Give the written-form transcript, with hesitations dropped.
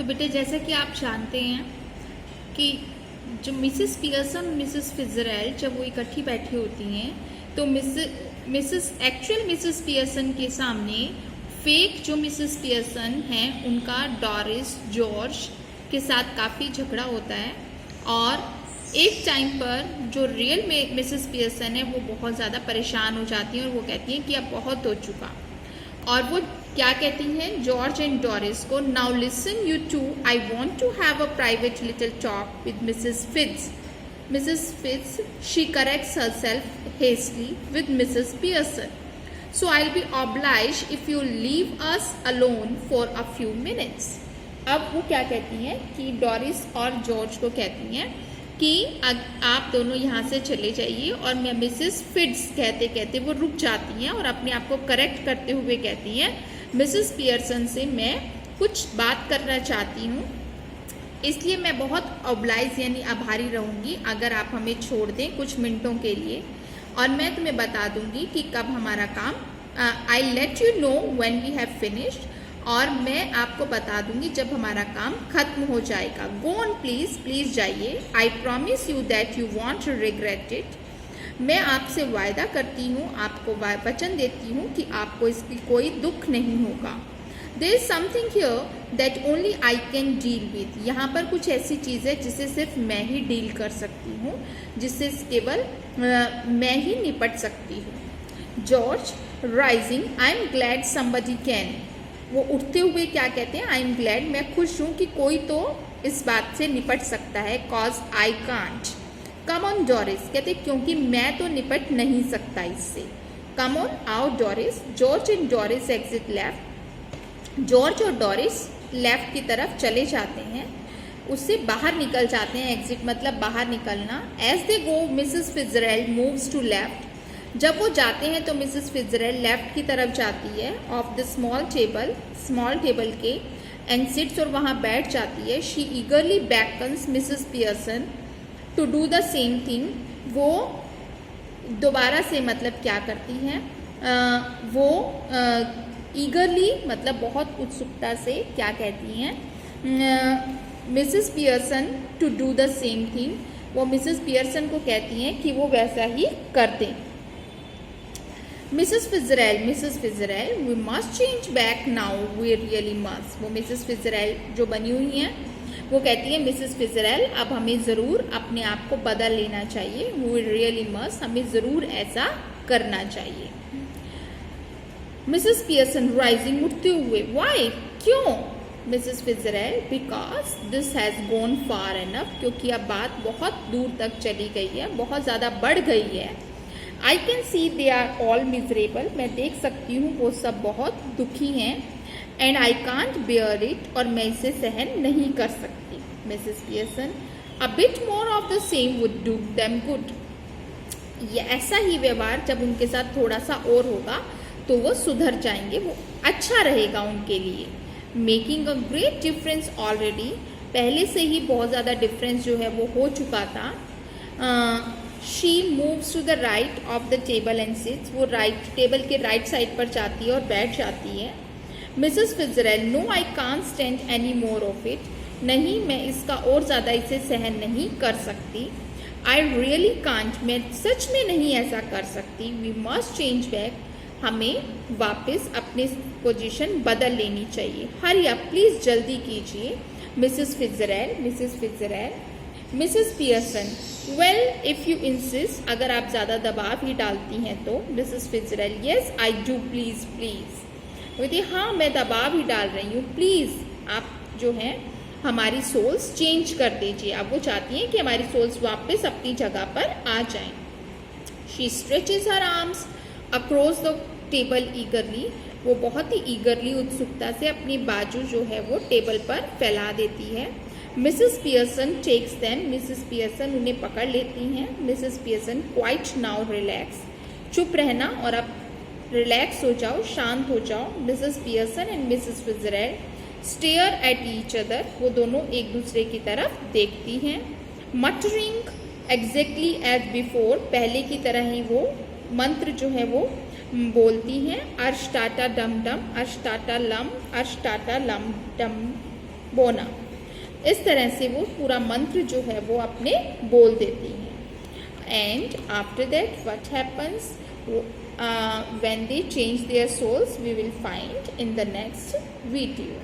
तो बेटे जैसा कि आप जानते हैं कि जो मिसेस पियर्सन और मिसेस फिtzgerald जब वो इकट्ठी बैठी होती हैं तो एक्चुअल मिसेस पियर्सन के सामने फेक जो मिसेस पियर्सन हैं उनका डॉरिस जॉर्ज के साथ काफ़ी झगड़ा होता है और एक टाइम पर जो रियल मिसेस पियर्सन है वो बहुत ज़्यादा परेशान हो जाती हैं और वो कहती हैं कि अब बहुत हो चुका। और वो क्या कहती हैं जॉर्ज एंड डॉरिस को, now listen you two, I want to have a private little talk with Mrs Fitz she corrects herself hastily with Mrs Pearson, so I will be obliged if you leave us alone for a few minutes. अब वो क्या कहती हैं कि Doris और George को कहती हैं कि आप दोनों यहाँ से चले जाइए, और मैं मिसेस फिट्ज कहते कहते वो रुक जाती हैं और अपने आप को करेक्ट करते हुए कहती हैं मिसेस पियर्सन से मैं कुछ बात करना चाहती हूँ, इसलिए मैं बहुत ऑब्लाइज यानी आभारी रहूँगी अगर आप हमें छोड़ दें कुछ मिनटों के लिए, और मैं तुम्हें बता दूँगी कि कब हमारा काम, I let you know when we have finished, और मैं आपको बता दूंगी जब हमारा काम खत्म हो जाएगा। गो ऑन प्लीज जाइए। I promise you that you want to regret it, मैं आपसे वायदा करती हूँ, आपको वचन देती हूँ कि आपको इसकी कोई दुख नहीं होगा। There is something here that only I can deal with, यहाँ पर कुछ ऐसी चीज़ है जिसे सिर्फ मैं ही डील कर सकती हूँ, जिससे केवल मैं ही निपट सकती हूँ। George rising, I am glad somebody can, वो उठते हुए क्या कहते हैं, आई एम ग्लैड, मैं खुश हूँ कि कोई तो इस बात से निपट सकता है, cause I can't. Come on Doris, कहते क्योंकि मैं तो निपट नहीं सकता इससे। कम ऑन आओ Doris. George and Doris exit left, George और डॉरिस लेफ्ट की तरफ चले जाते हैं, उससे बाहर निकल जाते हैं, एग्जिट मतलब बाहर निकलना। As they go Mrs Fitzgerald moves to left, जब वो जाते हैं तो मिसेस फिtzgerald लेफ्ट की तरफ जाती है ऑफ द स्मॉल टेबल के, एंड सिट्स, और वहाँ बैठ जाती है। She eagerly beckons Mrs Pearson to do the same thing, वो दोबारा से मतलब क्या करती हैं, वो ईगरली मतलब बहुत उत्सुकता से क्या कहती हैं Mrs Pearson to do the same thing, वो मिसेस पियर्सन को कहती हैं कि वो वैसा ही कर दें। Mrs Fitzgerald, we must change back now, we really must, वो मिसेस फिtzgerald जो बनी हुई हैं वो कहती है मिसेस फिtzgerald अब हमें ज़रूर अपने आप को बदल लेना चाहिए, वी रियली मस्ट, हमें ज़रूर ऐसा करना चाहिए। मिसेस पियर्सन राइजिंग, उठते हुए, वाई, क्यों? Mrs Fitzgerald, because this has gone far enough, क्योंकि अब बात बहुत दूर तक चली गई है, बहुत ज़्यादा बढ़ गई है। I can see they are all miserable, मैं देख सकती हूँ वो सब बहुत दुखी हैं। And I can't bear it, और मैं इसे सहन नहीं कर सकती। Mrs Pearson, a bit more of the same would do them good, ये ऐसा ही व्यवहार जब उनके साथ थोड़ा सा और होगा तो वो सुधर जाएंगे, वो अच्छा रहेगा उनके लिए। Making a great difference already, पहले से ही बहुत ज़्यादा डिफरेंस जो है वो हो चुका था। She moves to the right of the table and sits, वो टेबल के राइट साइड पर जाती है और बैठ जाती है। Mrs Fitzgerald, no I can't stand any more of it, नहीं मैं इसका और ज़्यादा इसे सहन नहीं कर सकती। आई रियली कांट, मैं सच में नहीं ऐसा कर सकती। वी मस्ट चेंज बैक, हमें वापस अपनी पोजीशन बदल लेनी चाहिए। हरी अप प्लीज़, जल्दी कीजिए। Mrs Fitzgerald, Mrs Pearson, well if you insist, अगर आप ज़्यादा दबाव ही डालती हैं तो। Mrs Fitzgerald, yes I do, please बोलती, हाँ मैं दबाव ही डाल रही हूँ, प्लीज़ आप जो हैं हमारी सोल्स चेंज कर दीजिए। अब वो चाहती हैं कि हमारी सोल्स वापस अपनी जगह पर आ जाएं। She stretches her arms across the table ईगरली, वो बहुत ही ईगरली उत्सुकता से अपनी बाजू जो है वो टेबल पर फैला देती है। Mrs Pearson takes them, Mrs Pearson उन्हें पकड़ लेती हैं। Mrs Pearson, quiet now relax, चुप रहना और अब रिलैक्स हो जाओ, शांत हो जाओ। Mrs Pearson and Mrs Fitzgerald stare at each other, वो दोनों एक दूसरे की तरफ देखती हैं। मटरिंग एग्जैक्टली एज बिफोर, पहले की तरह ही वो मंत्र जो है वो बोलती हैं। अर्श टाटा डम डम, अर्श टाटा लम, अर्श टाटा लम डम, बोना। इस तरह से वो पूरा मंत्र जो है वो अपने बोल देती हैं। And after that what happens when they change their souls, we will find in the next video.